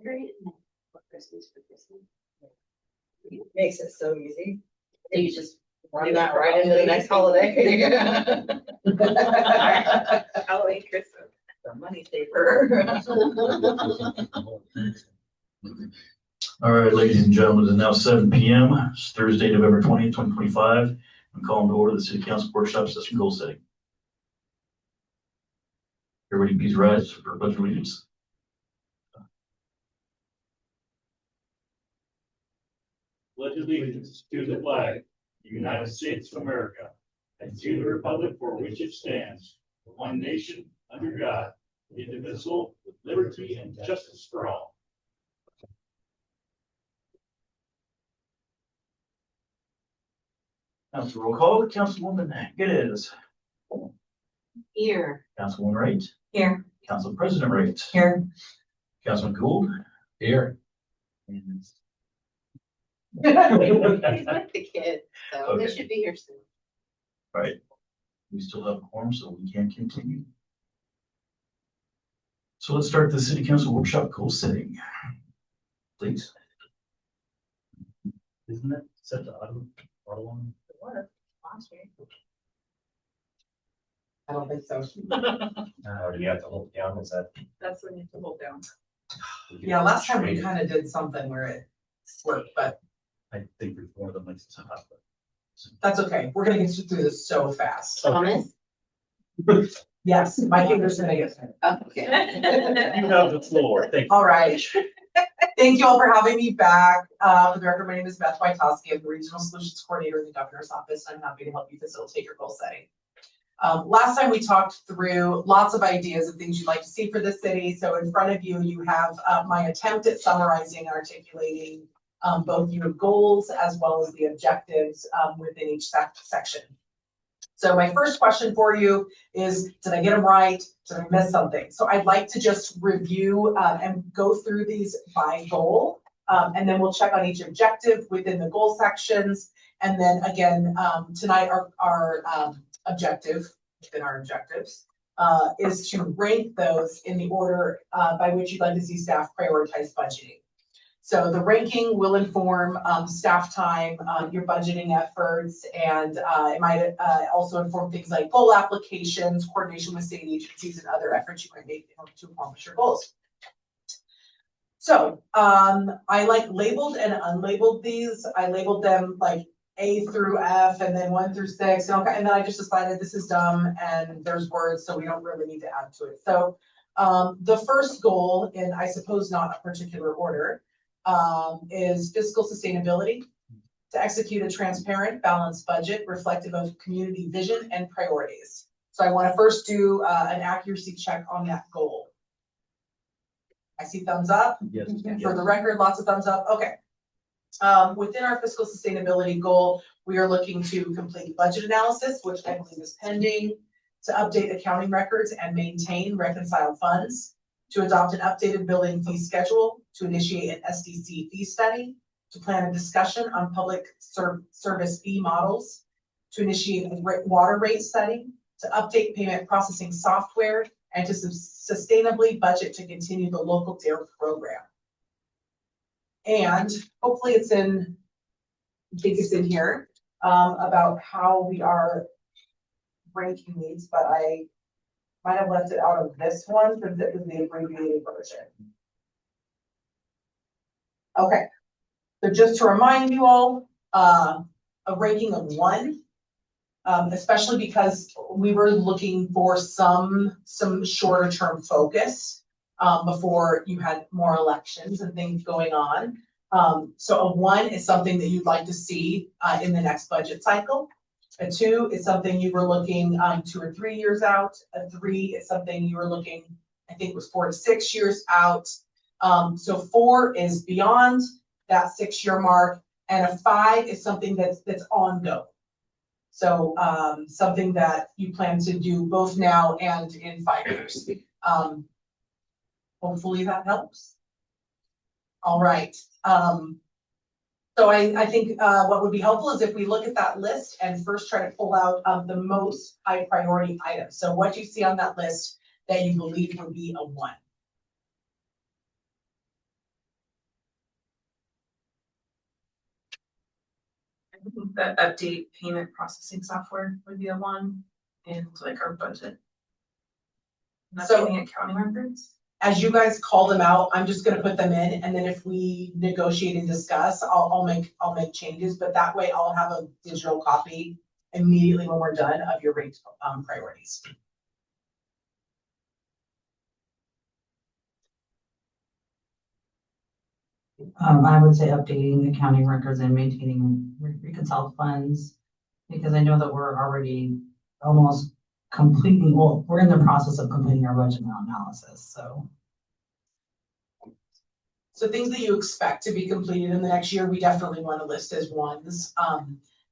Great. For Christmas. Makes it so easy. So you just Run that right into the next holiday. Halloween, Christmas. The money saver. All right, ladies and gentlemen, it's now 7 p.m. It's Thursday, November 20th, 2025. I'm calling to order the City Council Workshop Session Goal Setting. Everybody please rise for pledge of allegiance. Pledge allegiance to the flag of the United States of America and to the republic for which it stands, one nation, under God, indivisible, with liberty and justice for all. Council roll call. Councilwoman Geddes. Here. Councilwoman Wright. Here. Council President Wright. Here. Councilman Gould. Here. And He's with the kid, so Okay. they should be here soon. right. We still have a quorum, so we can continue. So let's start the City Council Workshop Goal Setting. Please. Isn't that set to auto on? I don't think so. Do you have to hold down? Is that? That's when you have to hold down. Yeah, last time we kind of did something where it worked, but I think there's more than like some. that's okay. We're gonna get through this so fast. Thomas? Yes, my finger's gonna get through. Okay. You have the floor. Thank you. All right. Thank you all for having me back. For the record, my name is Beth Wojtowski. I'm the Regional Solutions Coordinator in the Governor's Office. I'm happy to help you facilitate your goal setting. Last time we talked through lots of ideas of things you'd like to see for the city. So in front of you, you have my attempt at summarizing and articulating both your goals as well as the objectives within each section. So my first question for you is, did I get them right? Did I miss something? So I'd like to just review and go through these by goal, and then we'll check on each objective within the goal sections. And then again, tonight our objective within our objectives is to rank those in the order by which you'd like to see staff prioritize budgeting. So the ranking will inform staff time, your budgeting efforts, and it might also inform things like goal applications, coordination with state agencies, and other efforts you might make in order to accomplish your goals. So I like labeled and unlabeled these. I labeled them like A through F and then 1 through 6. And then I just decided this is dumb and there's words, so we don't really need to add to it. So the first goal, in I suppose not a particular order, is fiscal sustainability, to execute a transparent, balanced budget reflective of community vision and priorities. So I want to first do an accuracy check on that goal. I see thumbs up. Yes. For the record, lots of thumbs up. Okay. Within our fiscal sustainability goal, we are looking to complete budget analysis, which I believe is pending, to update accounting records and maintain reconciled funds, to adopt an updated building fee schedule, to initiate an SDC fee study, to plan a discussion on public service fee models, to initiate a water rate study, to update payment processing software, and to sustainably budget to continue the local DARE program. And hopefully it's in, I think it's in here, about how we are ranking these, but I might have left it out of this one because it was the abbreviated version. Okay, so just to remind you all, a ranking of 1, especially because we were looking for some shorter term focus before you had more elections and things going on. So a 1 is something that you'd like to see in the next budget cycle. A 2 is something you were looking 2 or 3 years out. A 3 is something you were looking, I think it was 4 to 6 years out. So 4 is beyond that 6-year mark, and a 5 is something that's ongoing. So something that you plan to do both now and in 5 years. Hopefully that helps. All right. So I think what would be helpful is if we look at that list and first try to pull out the most high priority items. So what you see on that list that you believe would be a 1. The update payment processing software would be a one, and like our budget. And So- updating accounting records. As you guys call them out, I'm just gonna put them in, and then if we negotiate and discuss, I'll make changes, but that way I'll have a digital copy immediately when we're done of your rate, priorities. I would say updating accounting records and maintaining reconciled funds. Because I know that we're already almost completing, well, we're in the process of completing our budget analysis, so. So things that you expect to be completed in the next year, we definitely want to list as ones,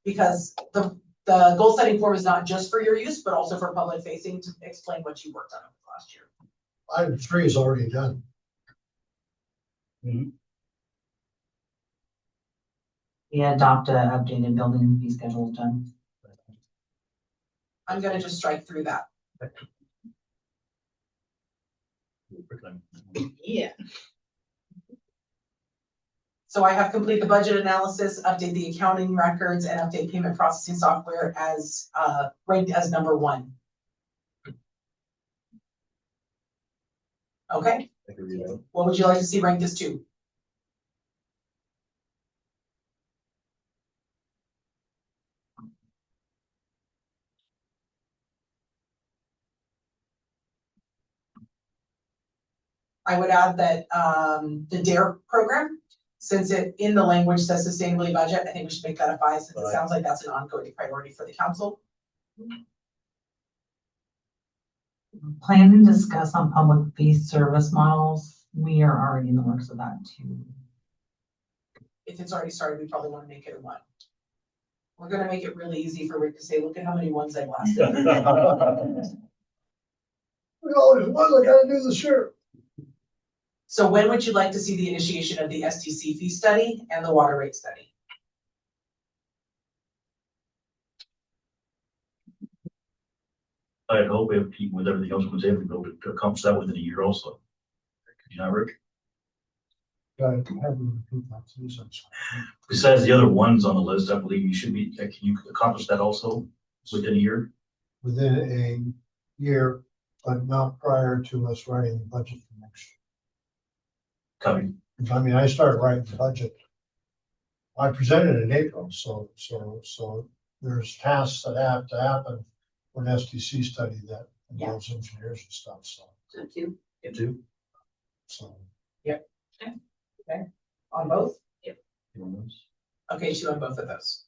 because the goal setting form is not just for your use, but also for public facing to explain what you worked on over the last year. Item 3 is already done. We adopt a updated building fee schedule done. I'm gonna just strike through that. Yeah. So I have complete the budget analysis, update the accounting records, and update payment processing software as, ranked as number 1. Okay, what would you like to see ranked as 2? I would add that, the DARE program, since it in the language says sustainably budget, I think we should make that a 5, since it Right. sounds like that's an ongoing priority for the council. Plan and discuss on public fee service models. We are already in the works of that too. If it's already started, we probably want to make it a 1. We're gonna make it really easy for Rick to say, look at how many ones I've lasted. We always, what I gotta do this year? So when would you like to see the initiation of the STC fee study and the water rate study? I'd hope if people with everything else was able to go to accomplish that within a year also. You know, Rick, Gotta have them repeat that, please, I'm sorry. besides the other ones on the list, I believe you should be, can you accomplish that also within a year? Within a year, but not prior to us writing the budget for next Copy. year. I mean, I started writing the budget. I presented in April, so there's tasks that have to happen for an STC study that involves engineers and stuff, so, So 2. You too? so. On both? You want those? Okay, 2 on both of those.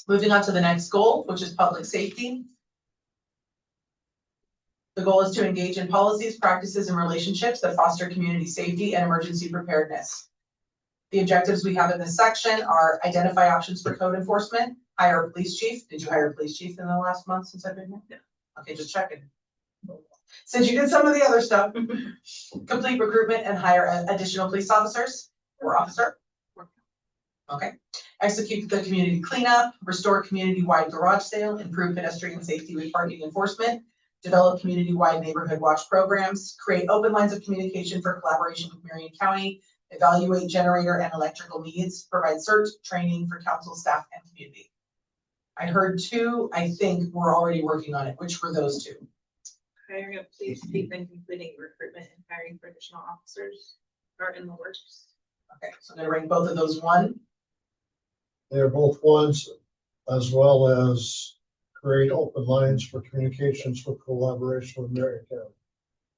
Moving on to the next goal, which is public safety. The goal is to engage in policies, practices, and relationships that foster community safety and emergency preparedness. The objectives we have in this section are identify options for code enforcement, hire a police chief. Did you hire a police chief in the last month since I've been here? Yeah. Okay, just checking. Since you did some of the other stuff, complete recruitment and hire additional police officers or officer. Okay, execute the community cleanup, restore community-wide garage sale, improve pedestrian safety with parking enforcement, develop community-wide neighborhood watch programs, create open lines of communication for collaboration with Marion County, evaluate generator and electrical needs, provide search training for council staff and community. I heard 2, I think we're already working on it. Which were those 2? Hiring a police chief and completing recruitment and hiring for additional officers are in the works. Okay, so I'm gonna rank both of those 1. They're both ones, as well as create open lines for communications for collaboration with Marion County.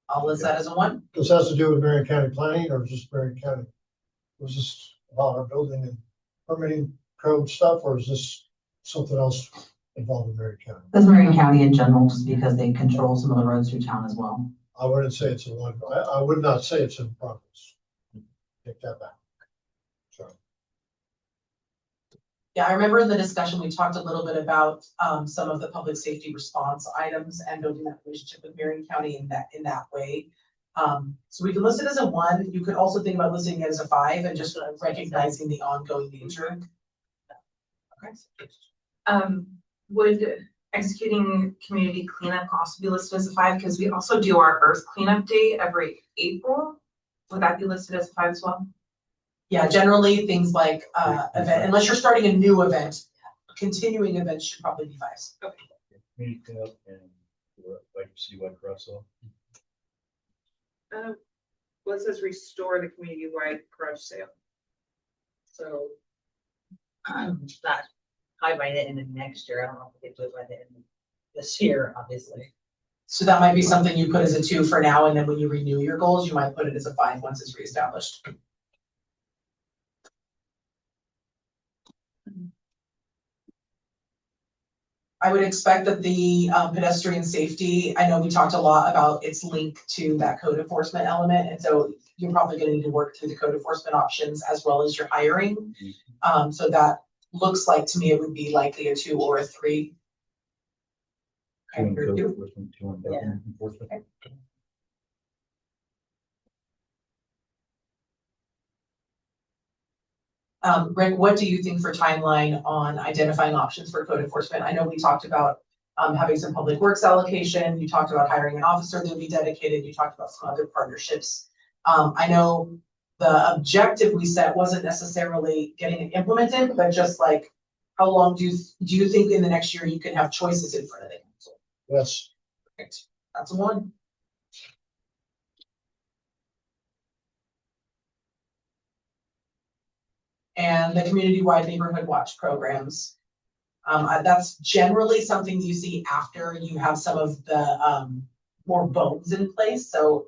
I'll list that as a 1. This has to do with Marion County planning or just Marion County? Was this about our building and permitting code stuff, or is this something else involving Marion County? That's Marion County in general, just because they control some of the roads through town as well. I wouldn't say it's a one, I would not say it's in progress. Take that back. Sorry. Yeah, I remember in the discussion, we talked a little bit about some of the public safety response items and building that relationship with Marion County in that way. So we can list it as a 1. You could also think about listing it as a 5 and just recognizing the ongoing nature. Okay. Would executing community cleanup also be listed as a 5? Because we also do our earth cleanup day every April. Would that be listed as a 5 as well? Yeah, generally things like, event, unless you're starting a new event, continuing events should probably be 5. Community cleanup and like citywide garage sale. Well, it says restore the community-wide garage sale. So, That, I by the end of next year, I don't know if we can do it by the end of this year, obviously. So that might be something you put as a 2 for now, and then when you renew your goals, you might put it as a 5 once it's reestablished. I would expect that the pedestrian safety, I know we talked a lot about its link to that code enforcement element, and so you're probably gonna need to work through the code enforcement options as well as your hiring. So that looks like to me it would be likely a 2 or a 3. Two on code Yeah. enforcement, 2 on government enforcement. Rick, what do you think for timeline on identifying options for code enforcement? I know we talked about having some public works allocation. You talked about hiring an officer that would be dedicated. You talked about some other partnerships. I know the objective we set wasn't necessarily getting it implemented, but just like, how long do you think in the next year you can have choices in front of the council? Yes, Perfect. That's a 1. And the community-wide neighborhood watch programs. That's generally something you see after you have some of the more bones in place. So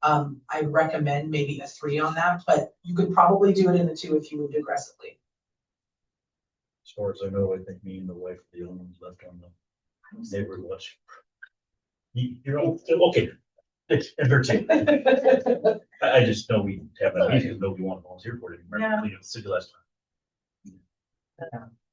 I recommend maybe a 3 on that, but you could probably do it in the 2 if you moved aggressively. As far as I know, I think me and the wife are the only ones left on the neighborhood watch. You're all, okay. It's entertaining. I just know we have that meeting, because nobody wanted to volunteer for it anymore. Yeah. Clean up the city last time.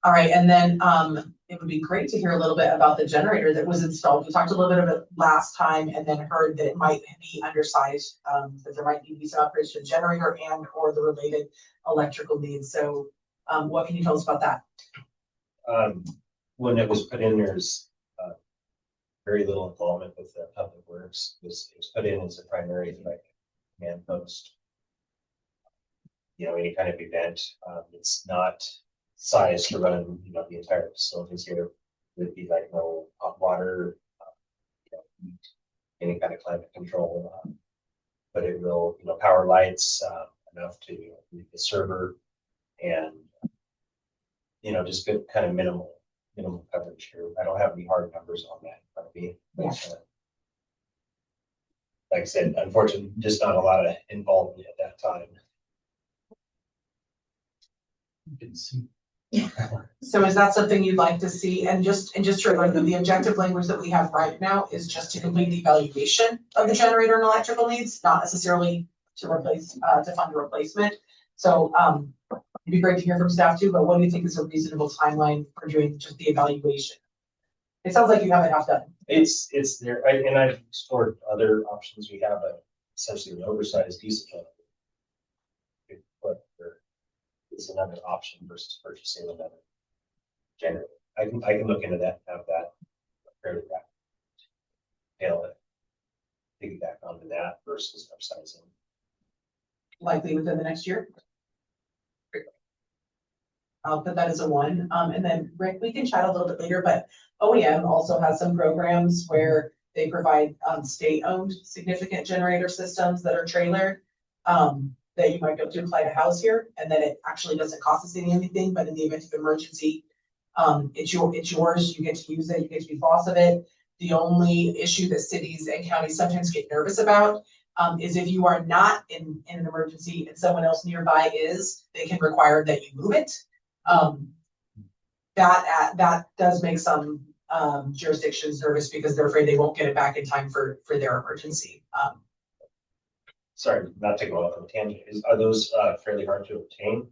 All right, and then it would be great to hear a little bit about the generator that was installed. We talked a little bit of it last time and then heard that it might be undersized, that there might need to be some upgrades to the generator and or the related electrical needs. So what can you tell us about that? When it was put in, there's very little involvement with the public works. It was put in as a primary like command post. You know, any kind of event, it's not sized to run, you know, the entire facilities here. Would be like no hot water, you know, heat, any kind of climate control, but it will, you know, power lights enough to read the server, and you know, just good kind of minimal coverage here. I don't have any hard numbers on that in front of me. Yeah. Like I said, unfortunately, just not a lot of involvement at that time. You can see. So is that something you'd like to see? And just to remind you, the objective language that we have right now is just to complete the evaluation of the generator and electrical needs, not necessarily to replace, to fund a replacement. So it'd be great to hear from staff too, but what do you think is a reasonable timeline for doing just the evaluation? It sounds like you have it half done. It's there, and I've explored other options. We have essentially an oversized diesel generator. But there is another option versus purchasing another generator. I can look into that, have that fairly rapid. Tail it, piggyback onto that versus upsizing. Likely within the next year. I'll put that as a 1. And then Rick, we can chat a little bit later, but OEM also has some programs where they provide state-owned significant generator systems that are trailered. That you might go to apply to house here, and then it actually doesn't cost us anything, but in the event of emergency, it's yours, you get to use it, you get to be boss of it. The only issue that cities and counties sometimes get nervous about is if you are not in an emergency and someone else nearby is, they can require that you move it. That does make some jurisdictions nervous because they're afraid they won't get it back in time for their emergency. Sorry, not to go off on a tangent. Are those fairly hard to obtain?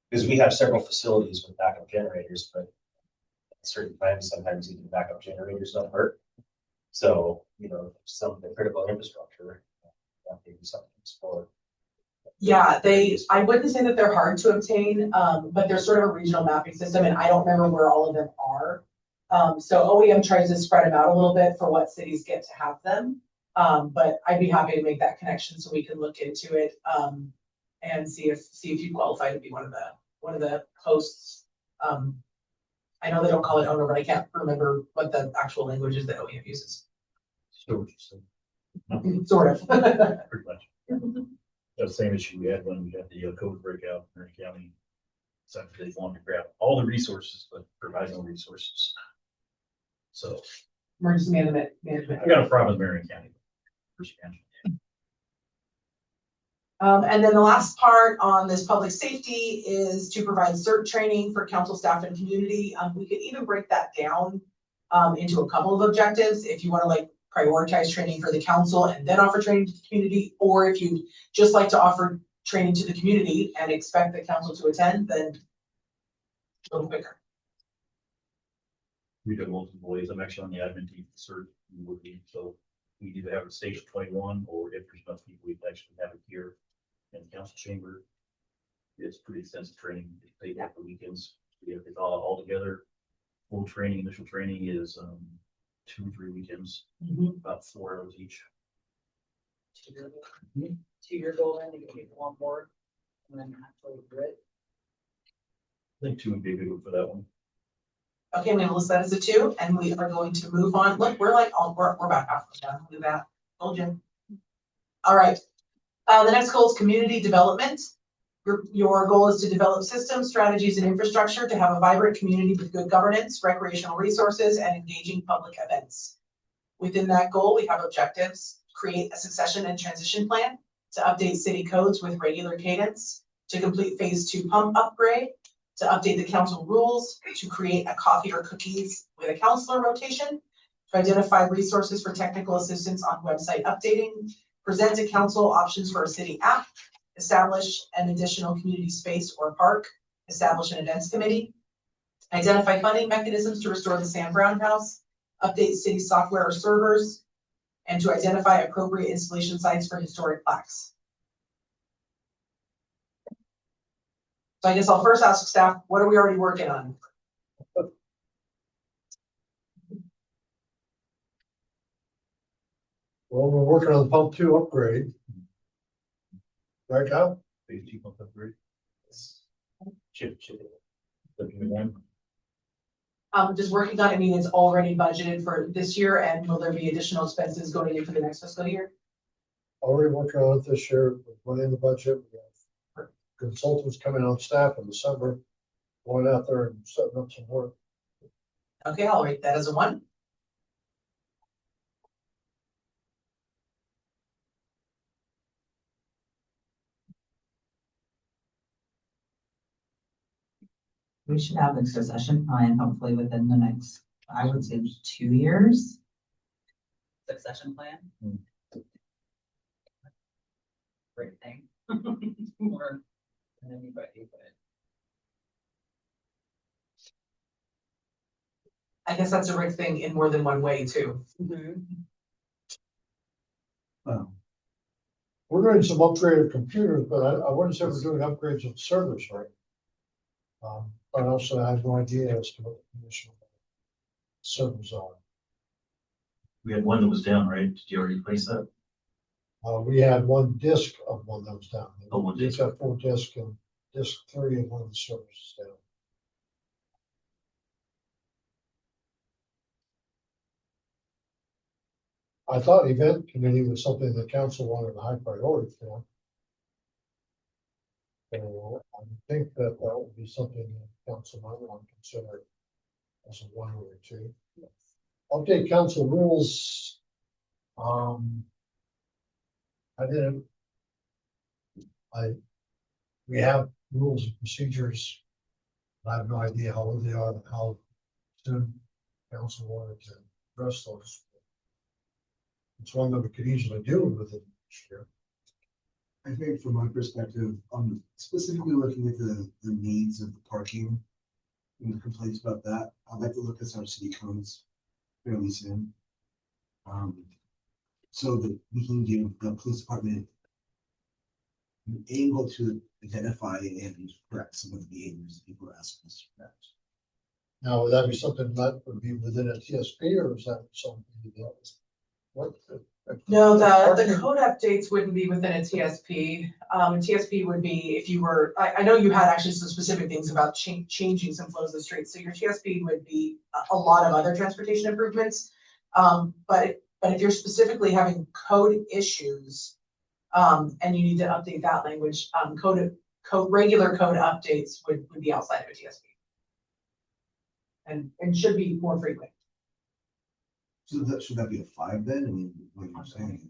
Because we have several facilities with backup generators, but at certain times, sometimes even backup generators don't work. So, you know, some of the critical infrastructure, that may be something to explore. Yeah, I wouldn't say that they're hard to obtain, but they're sort of a regional mapping system, and I don't remember where all of them are. So OEM tries to spread them out a little bit for what cities get to have them. But I'd be happy to make that connection so we can look into it, and see if you qualify to be one of the hosts. I know they don't call it owner, but I can't remember what the actual language is that OEM uses. So, Sort of. pretty much. The same issue we had when we had the code breakout in Marion County. Essentially, they wanted to grab all the resources, but provide no resources. So Emergency management. I got a problem with Marion County. And then the last part on this public safety is to provide CERT training for council staff and community. We could even break that down into a couple of objectives if you want to like prioritize training for the council and then offer training to the community, or if you'd just like to offer training to the community and expect the council to attend, then a little quicker. We did multiple ways. I'm actually on the admin team for CERT. So we either have a station 21, or if there's enough people, we actually have it here in the council chamber. It's pretty extensive training. They have the weekends. We have it all together. Full training, initial training is 2 or 3 weekends, about 4 hours each. 2-year goal then to get people on board and then actually do it. I think 2 would be a good one for that one. Okay, I'm gonna list that as a 2, and we are going to move on. Look, we're like, we're about halfway done. Look at that. Told you. All right. The next goal is community development. Your goal is to develop systems, strategies, and infrastructure to have a vibrant community with good governance, recreational resources, and engaging public events. Within that goal, we have objectives: create a succession and transition plan to update city codes with regular cadence, to complete phase 2 pump upgrade, to update the council rules, to create a coffee or cookies with a counselor rotation, to identify resources for technical assistance on website updating, present to council options for a city app, establish an additional community space or park, establish an events committee, identify funding mechanisms to restore the Sam Brown House, update city software or servers, and to identify appropriate installation sites for historic plaques. So I guess I'll first ask staff, what are we already working on? Well, we're working on the pump 2 upgrade. Right now, Phase 2 pump upgrade. Chip. W1. Just working on, I mean, it's already budgeted for this year, and will there be additional expenses going into the next fiscal year? already working on it this year, with money in the budget. We have consultants coming on staff in December, going out there and setting up some work. Okay, I'll rate that as a 1. We should have a succession plan hopefully within the next, I would say 2 years. Succession plan. Great thing. More than anybody, but. I guess that's a Rick thing in more than one way too. We're doing some upgrade of computers, but I wouldn't say we're doing upgrades of servers, right? But also I have no idea as to what the condition of the servers are. We had one that was down, right? Did you already replace that? We had one disk of one that was down. Oh, one It's got 4 disks, and disk 3 of one of the servers is down. I thought event committee was something the council wanted a high priority for. So I think that that would be something that council might want to consider as a 1 or a 2. Update council rules. We have rules and procedures. I have no idea how old they are and how soon council wanted to address those. It's one that we could easily do within this year. I think from my perspective, specifically looking at the needs of the parking and the complaints about that, I'd like to look at our city codes fairly soon. So that we can give the police department an angle to identify and correct some of the behaviors that people are asking us to correct. Now, would that be something that would be within a TSP or is that something else? What? No, the code updates wouldn't be within a TSP. TSP would be if you were, I know you had actually some specific things about changing some flows of the streets. So your TSP would be a lot of other transportation improvements. But if you're specifically having code issues, and you need to update that language, regular code updates would be outside of a TSP. And should be more frequent. So that, should that be a 5 then? I mean, what you're saying?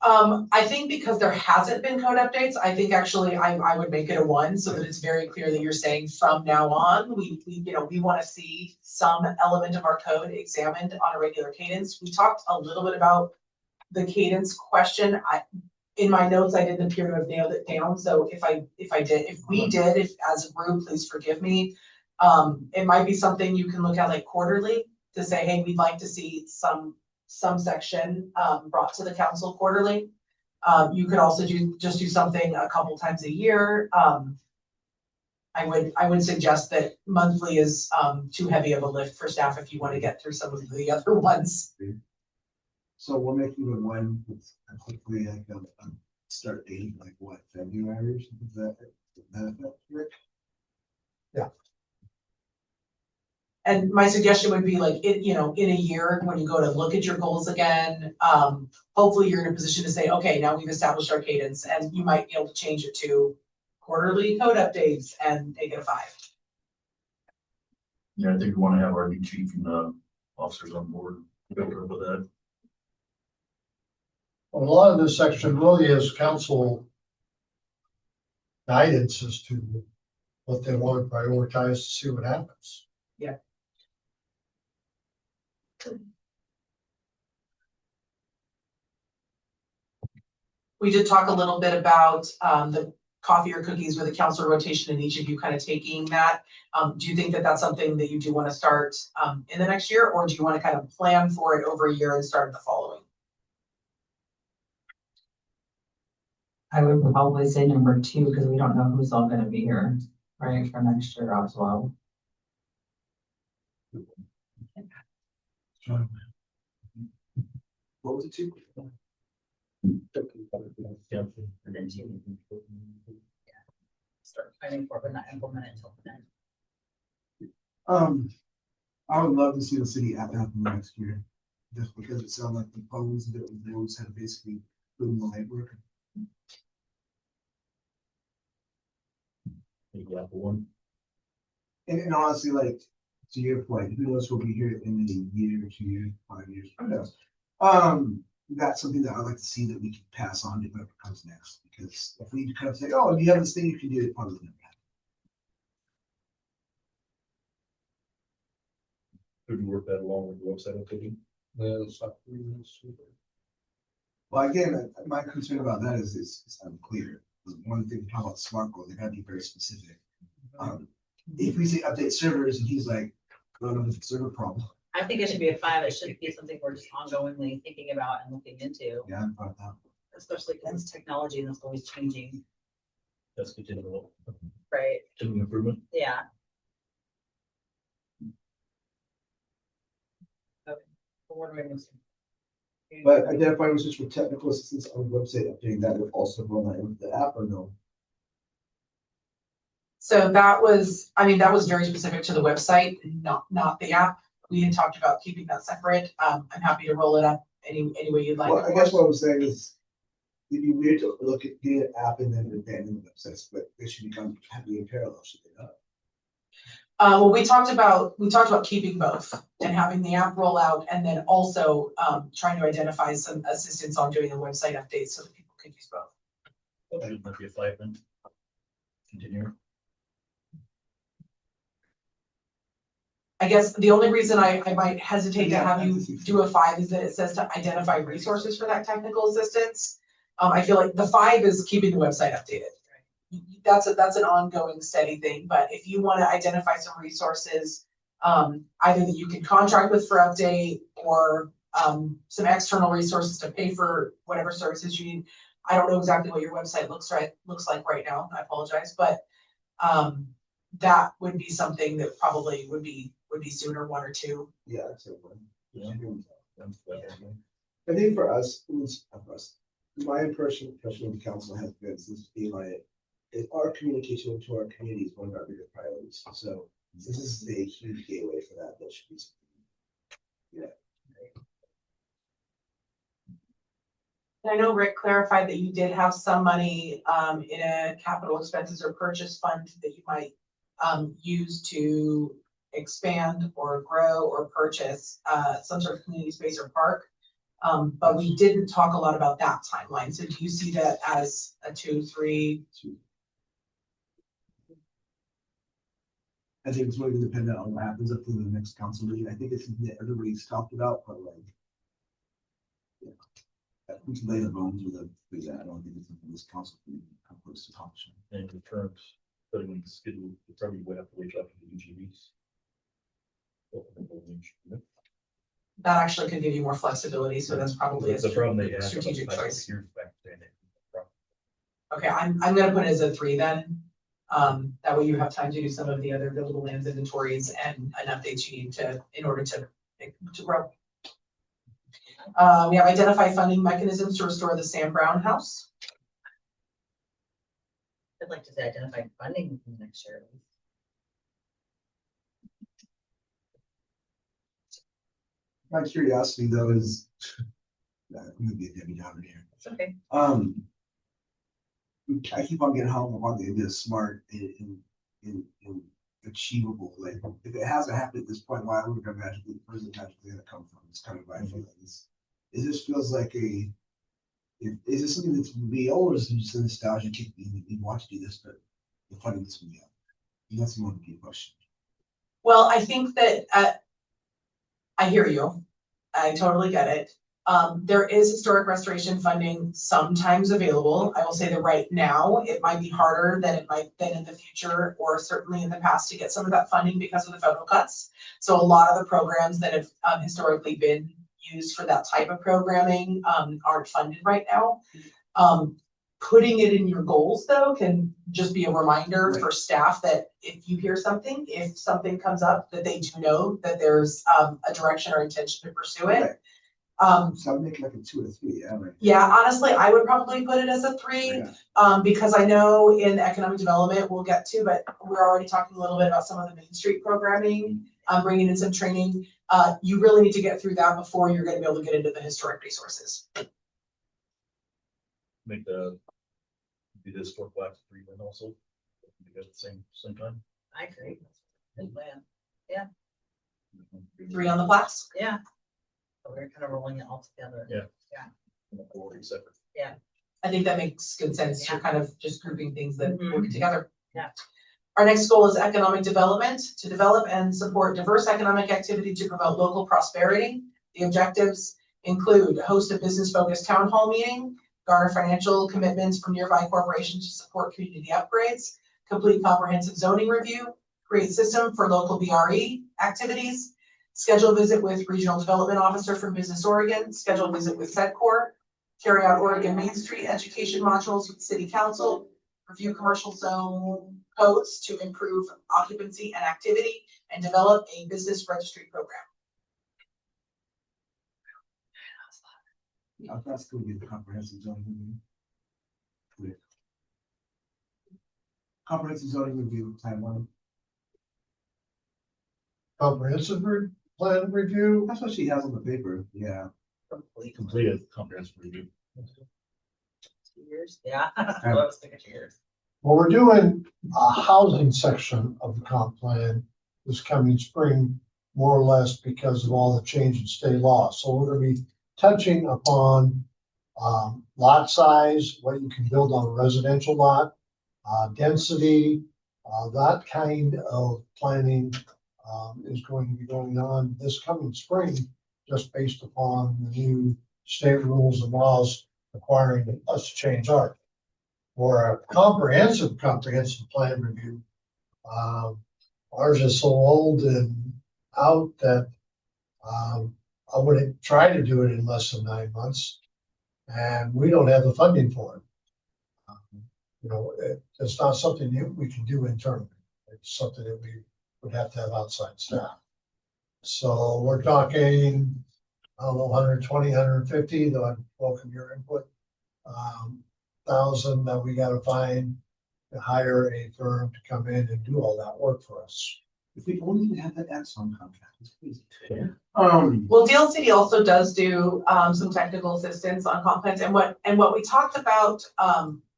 I think because there hasn't been code updates, I think actually I would make it a 1 so that it's very clear that you're saying from now on, we want to see some element of our code examined on a regular cadence. We talked a little bit about the cadence question. In my notes, I didn't appear to have nailed it down. So if we did, as a group, please forgive me. It might be something you can look at like quarterly to say, hey, we'd like to see some section brought to the council quarterly. You could also just do something a couple times a year. I would suggest that monthly is too heavy of a lift for staff if you want to get through some of the other ones. So we'll make you a 1 with hopefully like a start date, like what, February or something, that effect, Rick? And my suggestion would be like, in a year, when you go to look at your goals again, hopefully you're in a position to say, okay, now we've established our cadence, and you might be able to change it to quarterly code updates and make it a 5. Yeah, I think we want to have our new chief and officers on board. Go with that. A lot of this section really is council guidance as to what they want to prioritize to see what happens. Yeah. We did talk a little bit about the coffee or cookies with the council rotation and each of you kind of taking that. Do you think that that's something that you do want to start in the next year, or do you want to kind of plan for it over a year and start the following? I would probably say number 2, because we don't know who's all gonna be here, right, for next year as well. What was it, 2? Start planning for it, but not implement it until then. I would love to see the city app happen next year, just because it sounds like the phones that they always had basically doing the legwork. Take the Apple one. And honestly, like, to your point, who knows who'll be here in a year, 2 years, 5 years, who knows? That's something that I'd like to see that we can pass on to whoever comes next, because if we kind of say, oh, you have this thing you can do, it probably never happen. Could we work that along with the website updating? Well, again, my concern about that is it's unclear. One thing, how about SMART goal? They gotta be very specific. If we say update servers and he's like, I don't know if it's a server problem. I think it should be a 5. It shouldn't be something we're just ongoingly thinking about and looking into, Yeah, I'm about that. especially because it's technology and it's always changing, That's continual right? improvement. Yeah. Okay. Well, what are we missing? But identifying research for technical assistance on website updating, that would also go on into the app or no? So that was very specific to the website, not the app. We had talked about keeping that separate. I'm happy to roll it up any way you'd like. Well, I guess what I'm saying is, it'd be weird to look at the app and then abandon the websites, but they should become happily in parallel, should they not? Well, we talked about keeping both and having the app roll out, and then also trying to identify some assistance on doing the website updates so that people can use both. Shouldn't that be a 5 then? Continue. I guess the only reason I might hesitate to have you do a 5 is that it says to identify resources for that technical assistance. I feel like the 5 is keeping the website updated. That's an ongoing steady thing, but if you want to identify some resources, either that you can contract with for update or some external resources to pay for whatever services you need, I don't know exactly what your website looks like right now, I apologize, but, that would be something that probably would be sooner, 1 or 2. Yeah, that's a one. Yeah. I think for us, my impression of the council has been since being like, our communication to our community is one of our biggest priorities. So this is a huge gateway for that. That should be. I know Rick clarified that you did have some money in a capital expenses or purchase fund that you might use to expand or grow or purchase some sort of community space or park. But we didn't talk a lot about that timeline. So do you see that as a 2, 3? I think it's really dependent on what happens up to the next council meeting. I think it's something that everybody's talked about, but like, yeah, we can lay the bones with that. I don't think it's something this council can come close to accomplishing. And in terms, putting in the schedule, you probably would have to wait up to the UGVs. That actually could give you more flexibility. So that's probably a The problem they have. strategic choice. Years back then. Okay, I'm gonna put it as a 3 then. That way you have time to do some of the other buildable lands inventories and updates you need in order to grow. We have identified funding mechanisms to restore the Sam Brown House. I'd like to say identify funding next year. My curiosity though is, I'm gonna be a Debbie Downer here. It's okay. I keep on getting hung up on the idea of smart and achievable. Like, if it hasn't happened at this point, why would it magically, where's it magically gonna come from? It's kind of my feeling. It just feels like is this something that's real, or is it just a nostalgia kick? We want to do this, but the funding is from the other. And that's more of a question. Well, I think that I hear you. I totally get it. There is historic restoration funding sometimes available. I will say that right now, it might be harder than it might been in the future or certainly in the past to get some of that funding because of the federal cuts. So a lot of the programs that have historically been used for that type of programming aren't funded right now. Putting it in your goals though can just be a reminder for staff that if you hear something, if something comes up, that they do know that there's a direction or intention to pursue it. Right. So I'd make like a 2 or 3, yeah, right? Yeah, honestly, I would probably put it as a 3, because I know in economic development we'll get to, but we're already talking a little bit about some of the Main Street programming, bringing in some training. You really need to get through that before you're gonna be able to get into the historic resources. Make do this for black 3 then also. Do that at the same time. I agree. Good plan. 3 on the plaques. Yeah. So we're kind of rolling it all together. Yeah. Already separate. I think that makes good sense. You're kind of just grouping things that work together. Yeah. Our next goal is economic development, to develop and support diverse economic activity to promote local prosperity. The objectives include host a business-focused town hall meeting, garner financial commitments from nearby corporations to support community upgrades, complete comprehensive zoning review, create system for local BRE activities, schedule visit with regional development officer from Business Oregon, schedule visit with SEDCOR, carry out Oregon Main Street education modules with city council, review commercial zone codes to improve occupancy and activity, and develop a business registry program. Yeah, that's gonna be the comprehensive zoning review. Comprehensive zoning review, plan 1. Comprehensive plan review. That's what she has on the paper, yeah. Completed comprehensive review. 2 years. Yeah. I was thinking 2 years. Well, we're doing a housing section of the comp plan this coming spring, more or less because of all the change in state law. So we're gonna be touching upon lot size, what you can build on a residential lot, density, that kind of planning is going to be going on this coming spring, just based upon the new state rules and laws requiring us to change ours. For a comprehensive plan review, ours is so old and out that I wouldn't try to do it in less than 9 months. And we don't have the funding for it. You know, it's not something that we can do internally. It's something that we would have to have outside staff. So we're talking, I don't know, 120, 150, though I'd welcome your input. 1,000 that we gotta find to hire a firm to come in and do all that work for us. If we only can have that Exxon contract, it's crazy. Yeah. Well, Deal City also does do some technical assistance on comp plans, and what we talked about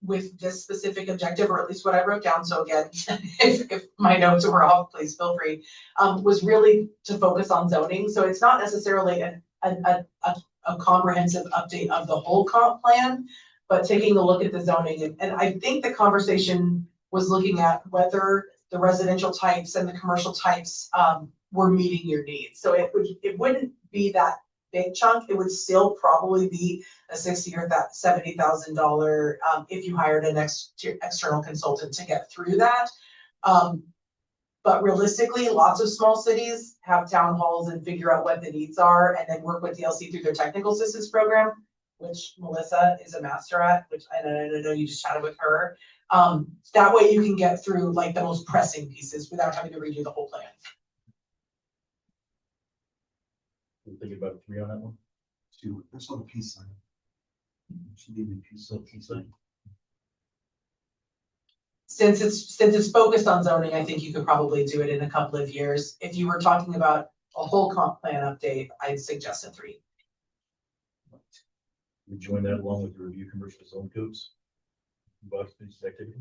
with this specific objective, or at least what I wrote down, so again, if my notes were off, please feel free, was really to focus on zoning. So it's not necessarily a comprehensive update of the whole comp plan, but taking a look at the zoning. And I think the conversation was looking at whether the residential types and the commercial types were meeting your needs. So it wouldn't be that big chunk. It would still probably be a $60,000 or $70,000 if you hired an external consultant to get through that. But realistically, lots of small cities have town halls and figure out what the needs are and then work with DLC through their technical assistance program, which Melissa is a master at, which I know you just chatted with her. That way you can get through like the most pressing pieces without having to redo the whole plan. We're thinking about a 3 on that one. Two, that's not a peace sign. She gave me a peace sign. Peace sign. Since it's focused on zoning, I think you could probably do it in a couple of years. If you were talking about a whole comp plan update, I'd suggest a 3. We join that along with the review commercial zone codes. About this activity.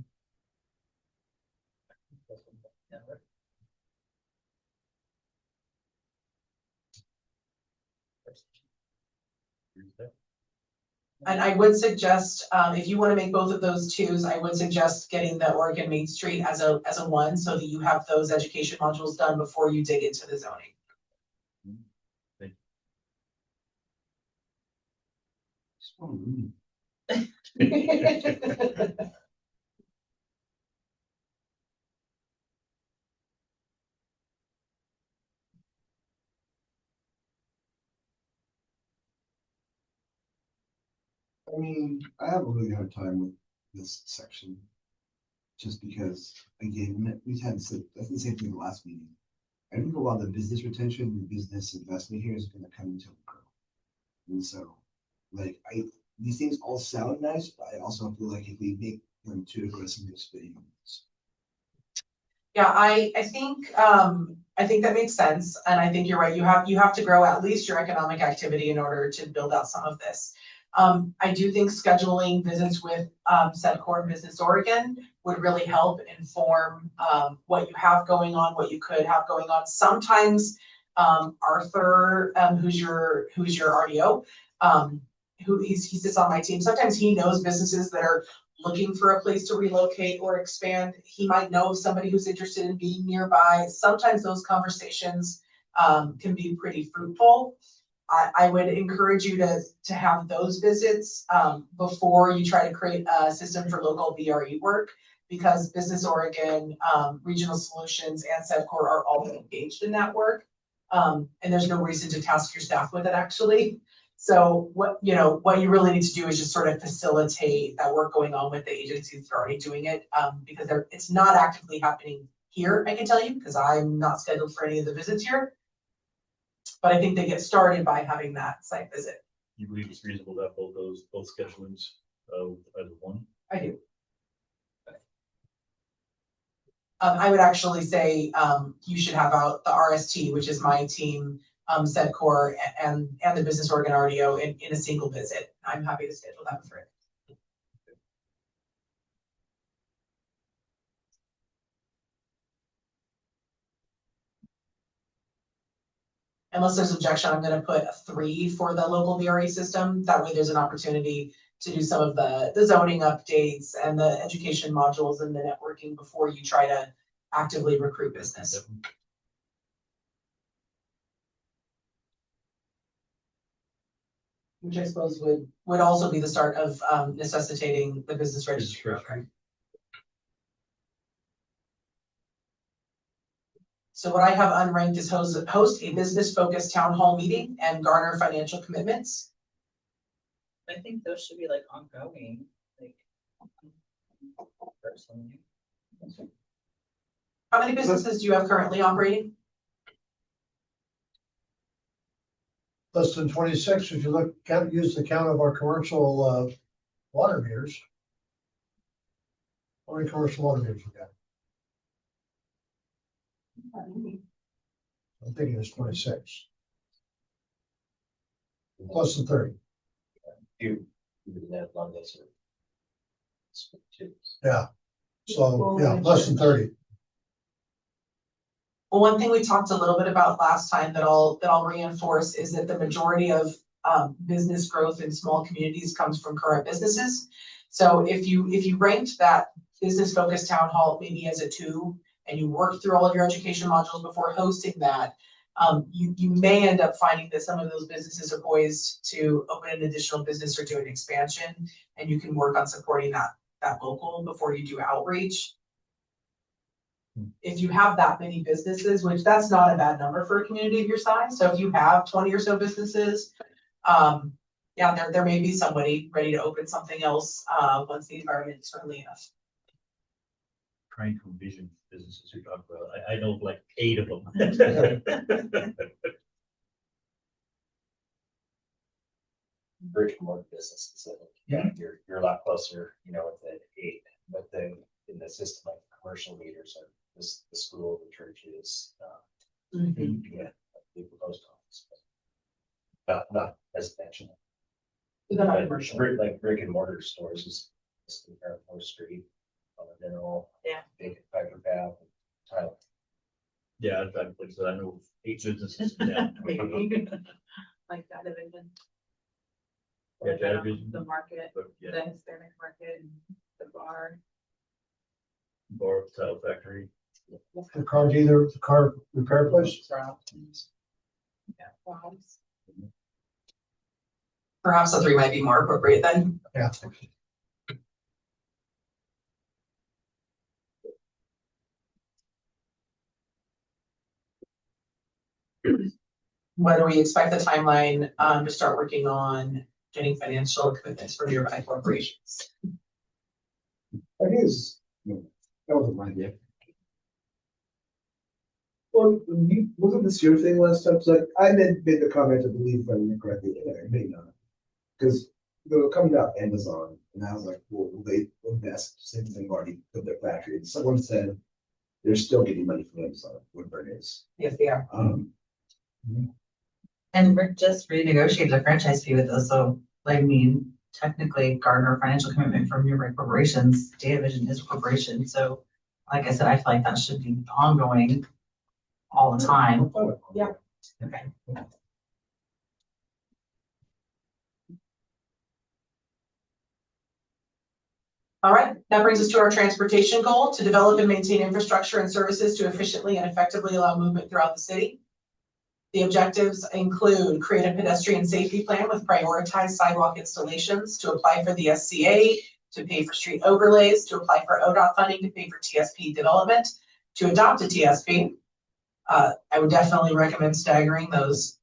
And I would suggest, if you want to make both of those 2s, I would suggest getting the Oregon Main Street as a 1, so that you have those education modules done before you dig into the zoning. Just want to read. I mean, I have a really hard time with this section. Just because, again, we had the same thing the last meeting. I think a lot of the business retention and business investment here is gonna come into grow. And so, like, these things all sound nice, but I also feel like if we make them too aggressive, it's spitting on this. Yeah, I think that makes sense, and I think you're right. You have to grow at least your economic activity in order to build out some of this. I do think scheduling visits with SEDCOR and Business Oregon would really help inform what you have going on, what you could have going on. Sometimes Arthur, who's your RDO, he sits on my team. Sometimes he knows businesses that are looking for a place to relocate or expand. He might know of somebody who's interested in being nearby. Sometimes those conversations can be pretty fruitful. I would encourage you to have those visits before you try to create a system for local BRE work, because Business Oregon, Regional Solutions, and SEDCOR are all engaged in that work. And there's no reason to task your staff with it, actually. So what you really need to do is just sort of facilitate that work going on with the agencies that are already doing it, because it's not actively happening here, I can tell you, because I'm not scheduled for any of the visits here. But I think they get started by having that site visit. You believe it's reasonable to have both schedulings either one? I do. I would actually say you should have out the RST, which is my team, SEDCOR, and the Business Oregon RDO in a single visit. I'm happy to schedule that for it. Unless there's objection, I'm gonna put a 3 for the local BRE system. That way there's an opportunity to do some of the zoning updates and the education modules and the networking before you try to actively recruit business. Which I suppose would also be the start of necessitating the business registry program. So what I have unranked is host a business-focused town hall meeting and garner financial commitments. I think those should be like ongoing, like. Personally. How many businesses do you have currently operating? Less than 26, if you look, use the count of our commercial, water meters. How many commercial water meters we got? I'm thinking it's 26. Less than 30. You didn't have one this or. Yeah. So, yeah, less than 30. Well, one thing we talked a little bit about last time that I'll reinforce is that the majority of business growth in small communities comes from current businesses. So if you ranked that business focused town hall maybe as a 2, and you worked through all of your education modules before hosting that, you may end up finding that some of those businesses are poised to open an additional business or do an expansion, and you can work on supporting that local before you do outreach. If you have that many businesses, which that's not a bad number for a community of your size, so if you have 20 or so businesses, yeah, there may be somebody ready to open something else once the environment is friendly enough. Trying to envision businesses you talk about. I know like 8 of them. Brick and mortar businesses, I think, yeah, you're a lot closer, you know, with the 8, but then in the system, like commercial meters are this, the school, the churches, yeah, the post office. But not residential. But brick and mortar stores is the Fairport Street, Mineral. Yeah. Big Fiber Fab, Tile. Yeah, I've got places, I know 8 businesses. Yeah. Maybe. Like that division. Yeah, Like that the division. market, But yeah, the Hispanic market, and the bar. bar, tile factory. The car dealer, the car repair place. Yeah, farms. Perhaps the 3 might be more appropriate then. Yeah. When do we expect the timeline to start working on getting financial commitments for nearby corporations? I think it's, that wasn't my idea. Well, wasn't this your thing last time? So like, I made the comment, I believe, if I remember correctly, I may not. Because they were coming out Amazon, and I was like, well, will they invest since they've already put their factory? And someone said they're still getting money from Amazon, Woodburn is. Yes, they are. And we're just renegotiated a franchise fee with us, so, I mean, technically garner a financial commitment from nearby corporations. Data Vision is a corporation, so like I said, I feel like that should be ongoing all the time. Yeah. Okay. All right, that brings us to our transportation goal, to develop and maintain infrastructure and services to efficiently and effectively allow movement throughout the city. The objectives include create a pedestrian safety plan with prioritized sidewalk installations, to apply for the SCA, to pay for street overlays, to apply for ODOT funding, to pay for TSP development, to adopt a TSP. I would definitely recommend staggering those.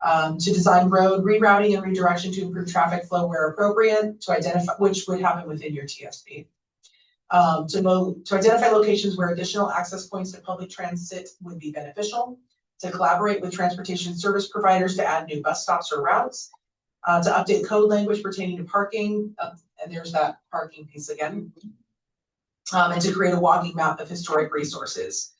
To design road rerouting and redirection to improve traffic flow where appropriate, to identify, which would happen within your TSP. To identify locations where additional access points to public transit would be beneficial, to collaborate with transportation service providers to add new bus stops or routes, to update code language pertaining to parking, and there's that parking piece again, and to create a walking map of historic resources.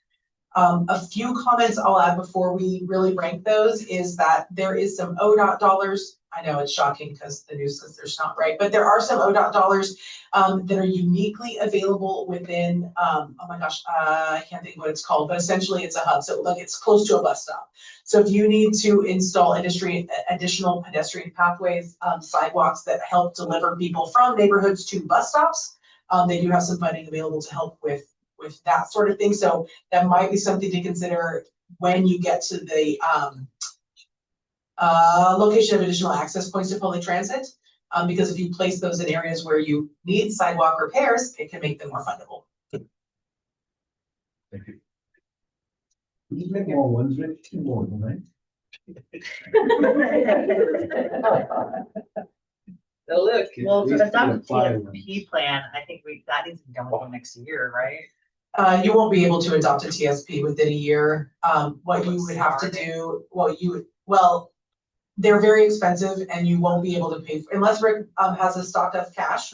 A few comments I'll add before we really rank those is that there is some ODOT dollars. I know it's shocking because the news says there's not, right? But there are some ODOT dollars that are uniquely available within, oh my gosh, I can't think what it's called, but essentially it's a hub. So look, it's close to a bus stop. So if you need to install additional pedestrian pathways, sidewalks that help deliver people from neighborhoods to bus stops, they do have some funding available to help with that sort of thing. So that might be something to consider when you get to the location of additional access points to public transit. Because if you place those in areas where you need sidewalk repairs, it can make them more fundable. Thank you. Just make more ones, Rick, 2 more, right? Oh, look. Well, for the At least adopted apply TSP plan, I think that needs to be done within next year, right? You won't be able to adopt a TSP within a year. What you would have to do, they're very expensive and you won't be able to pay, unless Rick, has a stock of cash.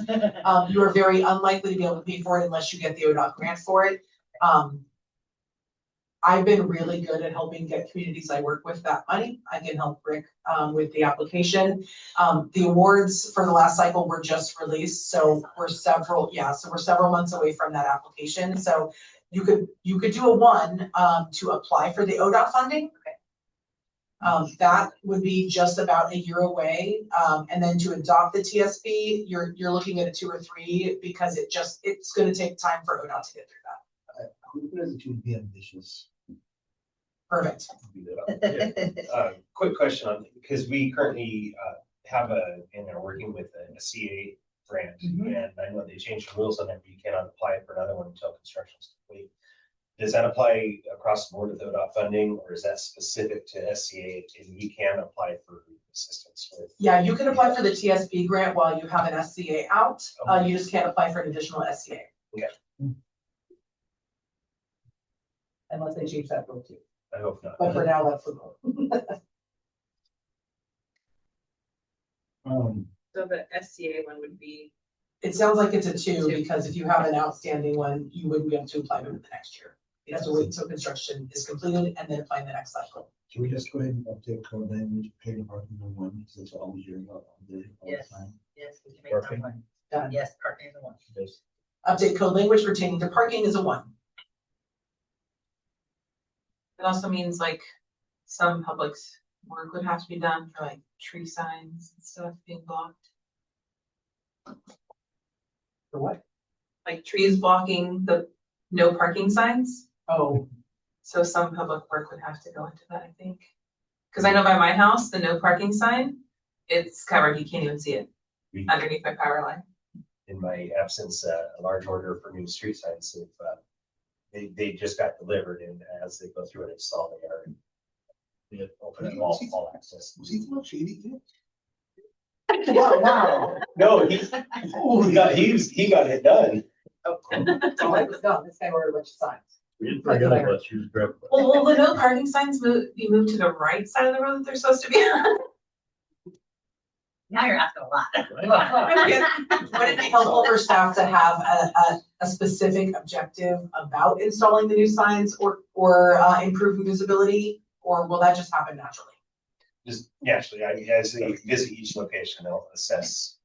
You are very unlikely to be able to pay for it unless you get the ODOT grant for it. I've been really good at helping get communities I work with that money. I can help Rick, with the application. The awards for the last cycle were just released, so we're several months away from that application. So you could do a one, to apply for the ODOT funding. That would be just about a year away. And then to adopt the TSP, you're looking at a 2 or 3 because it's gonna take time for ODOT to get through that. Who doesn't to be ambitious? Perfect. Quick question on, because we currently and are working with a CA grant, and I know they changed the rules on that, but you cannot apply for another one until construction is complete. Does that apply across the board with ODOT funding, or is that specific to SCA, and we can apply for assistance with? Yeah, you can apply for the TSP grant while you have an SCA out. You just can't apply for an additional SCA. Okay. Unless they change that rule too. I hope not. But for now, that's the rule. So the SCA one would be, It sounds like it's a 2 2. because if you have an outstanding one, you wouldn't be able to apply them the next year. You have to wait until construction is completed and then apply in the next cycle. Can we just go ahead and update code language, pay parking on one, because it's all you're about all the Yes. time. Yes, we can make that Parking. one. Done. Yes, parking is the one. Yes. Update code language pertaining to parking is a 1. It also means like some public work would have to be done for like tree signs and stuff being blocked. For what? Like trees blocking the no parking signs. Oh, So some public work would have to go into that, I think. Cause I know by my house, the no parking sign, it's covered. You can't even see it underneath my power line. In my absence, a large order for new street signs, they just got delivered, and as they go through and install, they are open and all access. Was he the most shady kid? wow. No, he got it done. So I was done. This guy ordered a bunch of signs. We didn't forget about you, Greg. Well, will the no parking signs be moved to the right side of the road that they're supposed to be on? Now you're asking a lot. Would it be helpful for staff to have a specific objective about installing the new signs or improving visibility? Or will that just happen naturally? Just naturally, as they visit each location, they'll assess.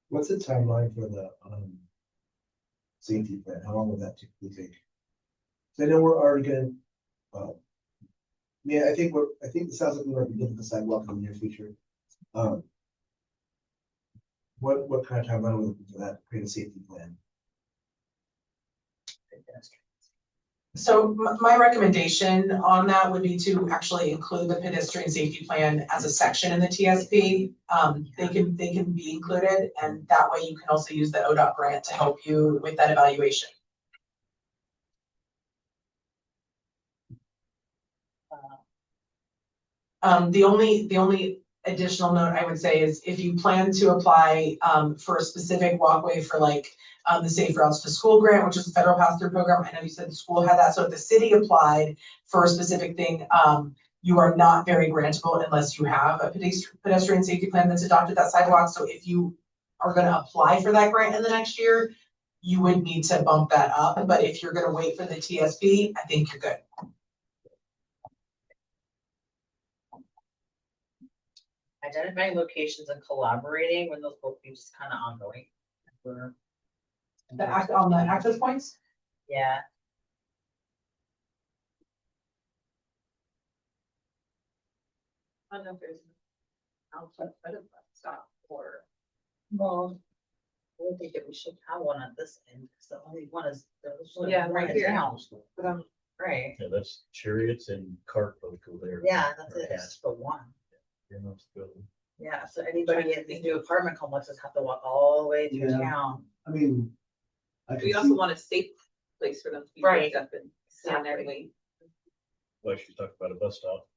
What's the timeline for the, safety plan? How long will that typically take? So I know we're already gonna, yeah, I think it sounds like we're gonna be looking at the sidewalk in the near future. What kind of timeline are we looking for that, create a safety plan? So my recommendation on that would be to actually include the pedestrian safety plan as a section in the TSP. They can be included, and that way you can also use the ODOT grant to help you with that evaluation. The only additional note I would say is if you plan to apply for a specific walkway for like the Safe Routes to School grant, which is a federal pass-through program. I know you said the school had that. So if the city applied for a specific thing, you are not very grantable unless you have a pedestrian safety plan that's adopted that sidewalk. So if you are going to apply for that grant in the next year, you would need to bump that up. But if you're going to wait for the TSP, I think you're good. Identifying locations and collaborating when those both be just kind of ongoing. On the access points? Yeah. I don't know if there's outside of that stop or. Well, I don't think that we should have one at this end, because the only one is. Yeah, right here. Right, Yeah, that's chariots and cart both go there. yeah, that's Or it, cats. it's for one. You're not supposed to- Yeah, so anybody in these new apartment complexes have to walk all the way through Yeah. town. I mean. I We could also see- want a safe place for them to be Right. picked up and stand there and wait. Well, she's talking about a bus stop.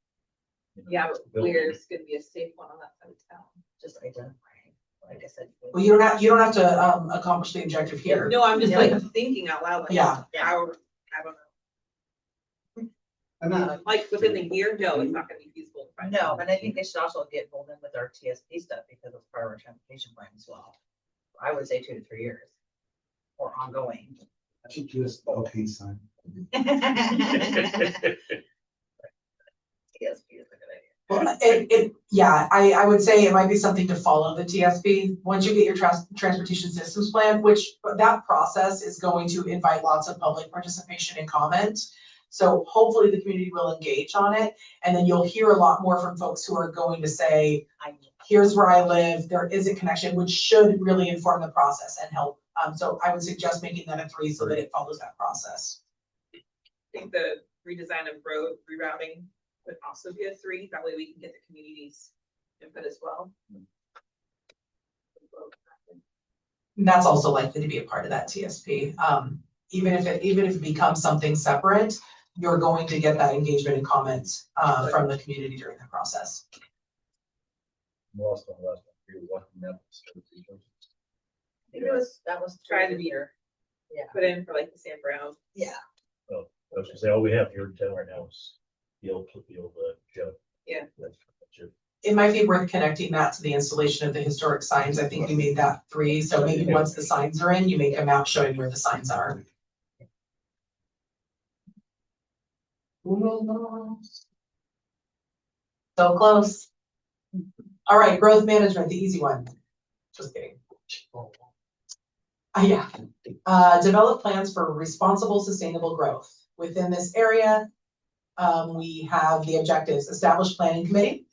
you know, Yeah, but building. where's gonna be a safe one on that side of town? Just identifying, like I said. Well, you don't have to, accomplish the objective here. No, I'm just like Yeah. thinking out loud, like, Yeah. how, I don't know. I mean, Like, within the year, no, it's not gonna be feasible. to find No, out. and I think they should also get involved in with our TSP stuff because it's part of our transportation plan as well. I would say 2 to 3 years. Or ongoing. I should just, okay, sign. TSP is a good idea. Well, I would say it might be something to follow the TSP. Once you get your transportation systems plan, which that process is going to invite lots of public participation and comment. So hopefully the community will engage on it, and then you'll hear a lot more from folks who are going to say, here's where I live, there is a connection, which should really inform the process and help. So I would suggest making that a 3 so that it follows that process. I think the redesign of road rerouting would also be a 3, that way we can get the community's input as well. And that's also likely to be a part of that TSP. Even if it becomes something separate, you're going to get that engagement and comments from the community during the process. Lost on last one, you're walking that. I think that was Trying to be here. Yeah. put in for like the Sam Brown. Yeah. I was gonna say, all we have here in town right now is the old Joe. Yeah. That's it. It might be worth connecting that to the installation of the historic signs. I think we made that 3, so maybe once the signs are in, you make a map showing where the signs are. So close. All right, growth management, the easy one. Just kidding. Yeah, develop plans for responsible, sustainable growth. Within this area, we have the objectives: establish planning committee,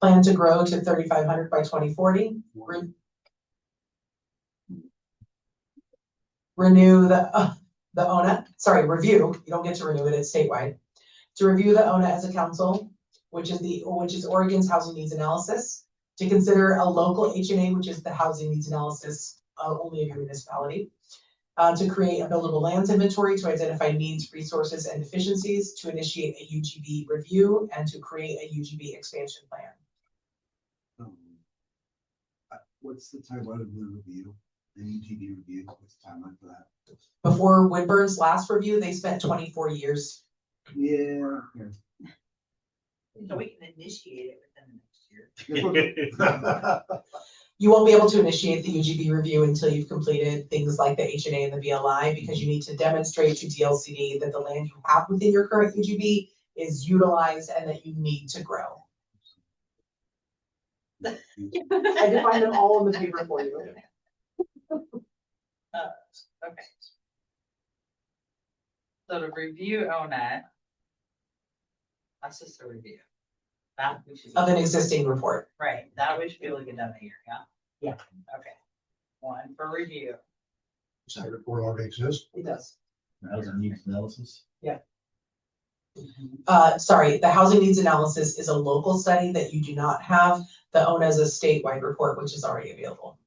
plan to grow to 3,500 by 2040. Renew the ONA, review, you don't get to renew it, it's statewide. To review the ONA as a council, which is Oregon's housing needs analysis. To consider a local HNA, which is the housing needs analysis only of your municipality. To create a buildable lands inventory to identify needs, resources, and deficiencies. To initiate a UGB review and to create a UGB expansion plan. What's the timeline of the review? The UGB review, what's the timeline for that? Before Woodburn's last review, they spent 24 years. Yeah. So we can initiate it within the next year. You won't be able to initiate the UGB review until you've completed things like the HNA and the VLI, because you need to demonstrate to DLCD that the land you have within your current UGB is utilized and that you need to grow. I defined them all in the paper for you. Okay. So to review ONET. That's just a review. That we should. Of an existing report. Right, that we should be able to get done a year, yeah? Yeah. Okay. One for review. Does that report already exist? It does. Housing needs analysis. Sorry, the housing needs analysis is a local study that you do not have. The ONA is a statewide report, which is already available.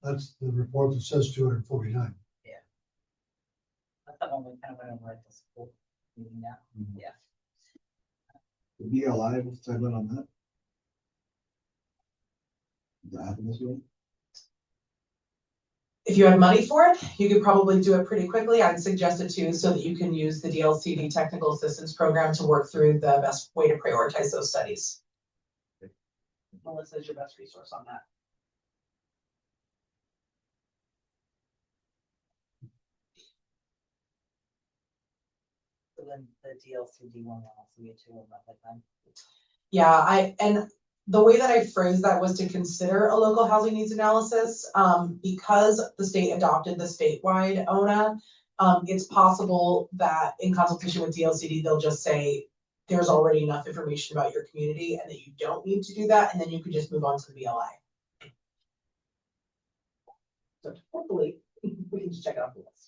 That's the report that says 249. That's the one we kind of went over at the school meeting now, yeah. The BLI, what's the timeline on that? Does that happen this way? If you had money for it, you could probably do it pretty quickly. I'd suggest it too, so that you can use the DLCD technical assistance program to work through the best way to prioritize those studies. Melissa is your best resource on that. So then the DLCD one will also get to about that time. Yeah, and the way that I phrased that was to consider a local housing needs analysis, because the state adopted the statewide ONA. It's possible that in consultation with DLCD, they'll just say, there's already enough information about your community and that you don't need to do that, and then you could just move on to the BLI. So hopefully, we can just check it off the list.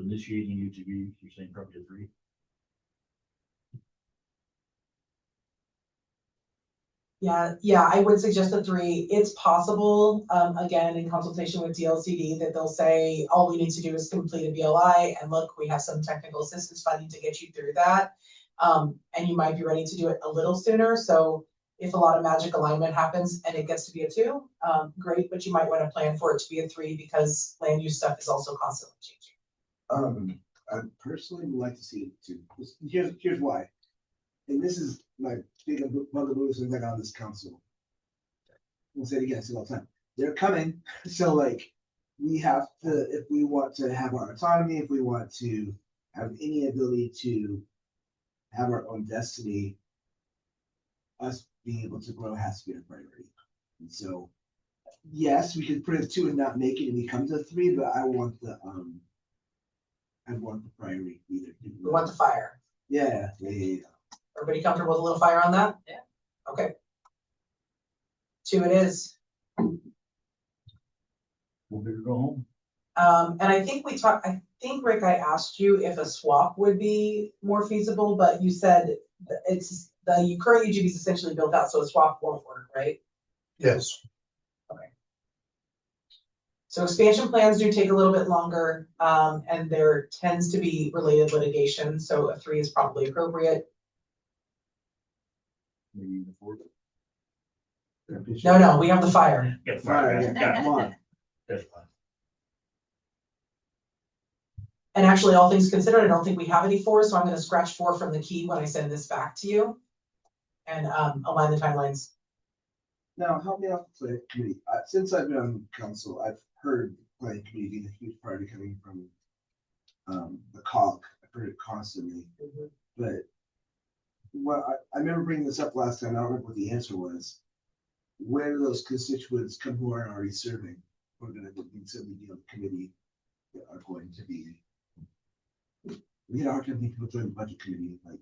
Initiating UGB, you're saying probably a 3. Yeah, I would suggest a 3. It's possible, again, in consultation with DLCD, that they'll say, all we need to do is complete a BLI, and look, we have some technical assistance funding to get you through that. And you might be ready to do it a little sooner, so if a lot of magic alignment happens and it gets to be a 2, great, but you might wanna plan for it to be a 3, because land use stuff is also constantly changing. I personally would like to see it too. Here's why. And this is my big bugaboo since I got on this council. We'll say it again, say it all the time. They're coming, so like, we have to, if we want to have our autonomy, if we want to have any ability to have our own destiny, us being able to grow has to be a priority. And so, yes, we could put a 2 and not make it and become to 3, but I want the priority either. We want the fire. Yeah. Everybody comfortable with a little fire on that? Yeah. Okay. 2 it is. We'll better go home. And I think I think, Rick, I asked you if a swap would be more feasible, but you said that it's, the current UGB is essentially built out, so a swap won't work, right? Yes. So expansion plans do take a little bit longer, and there tends to be related litigation, so a 3 is probably appropriate. Maybe the 4. No, we have the fire. Get Fire, fired. yeah, come on. That's fine. And actually, all things considered, I don't think we have any 4, so I'm gonna scratch 4 from the key when I send this back to you. And align the timelines. Now, help me out with the planning committee. Since I've been on council, I've heard planning committee being a huge priority coming from the COG. I've heard it constantly. But what I remember bringing this up last time, I don't remember what the answer was. Where do those constituents come who aren't already serving? We're gonna be simply deal with committee that are going to be. We had a hard time thinking people join the budget committee, like.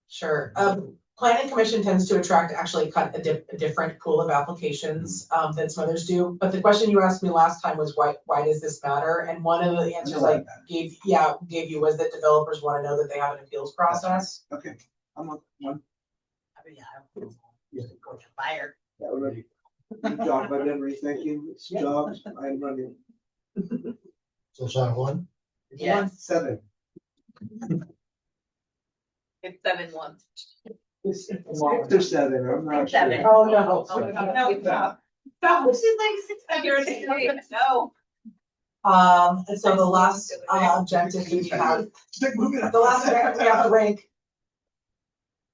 Sure. Planning commission tends to attract actually kind of a different pool of applications than some others do. But the question you asked me last time was why does this matter? And one of the answers I gave you was that developers want to know that they have an appeals process. Okay, I'm on one. I mean, yeah, go to fire. That would be. Good job, my memory, thank you. Good job, I'm running. So it's on 1? Yeah. 7. It's 7-1. 6 or 7, I'm not sure. 7. Oh, no. No, stop. She's like 6 years. No. And so the last objective we have, the last objective we have to rank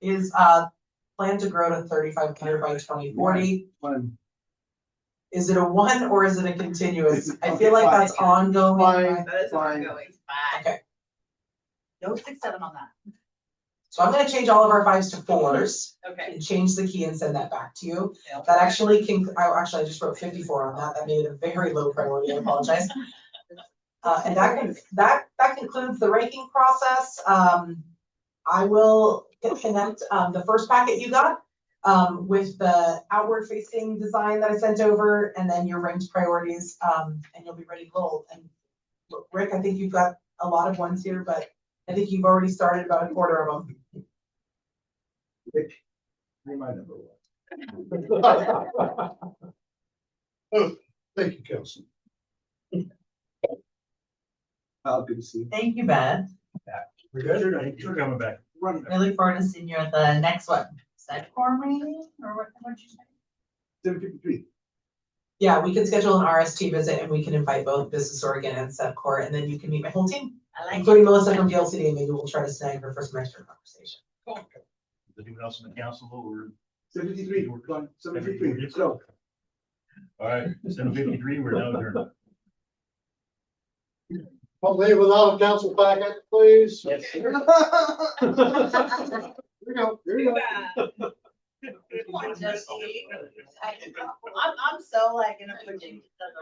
is plan to grow to 3,500 by 2040. Fun. Is it a 1 or is it a continuous? I feel like Okay, that's ongoing. Fine. That is Fine. ongoing. Okay. No 6, 7 on that. So I'm gonna change all of our 5s to 4s Okay. and change the key and send that back to you. Yeah. That actually I just wrote 54 on that. That made it a very low priority. I apologize. And that concludes the ranking process. I will connect the first packet you got with the outward facing design that I sent over, and then your ranked priorities, and you'll be ready to roll. And look, Rick, I think you've got a lot of ones here, but I think you've already started about a quarter of them. You're my number 1. Oh, thank you, Kelsey. Good to see you. Thank you, Beth. We're good, thanks for coming back. Run. I look forward to seeing you at the next one. Sedcor meeting, or what'd you say? 7:53. Yeah, we can schedule an RST visit and we can invite both Business Oregon and Sevcore, and then you can meet my whole team, I like it. including Melissa from DLCD, and maybe we'll try to snag her for some extra conversation. Is anyone else in the council or? 7:53, we're going, 7:53, let's go. All right, 7:53, we're now adjourned. Don't leave without a council packet, please. Yes. Here we go, here we go. Come on, Jesse. I'm so like in a position of those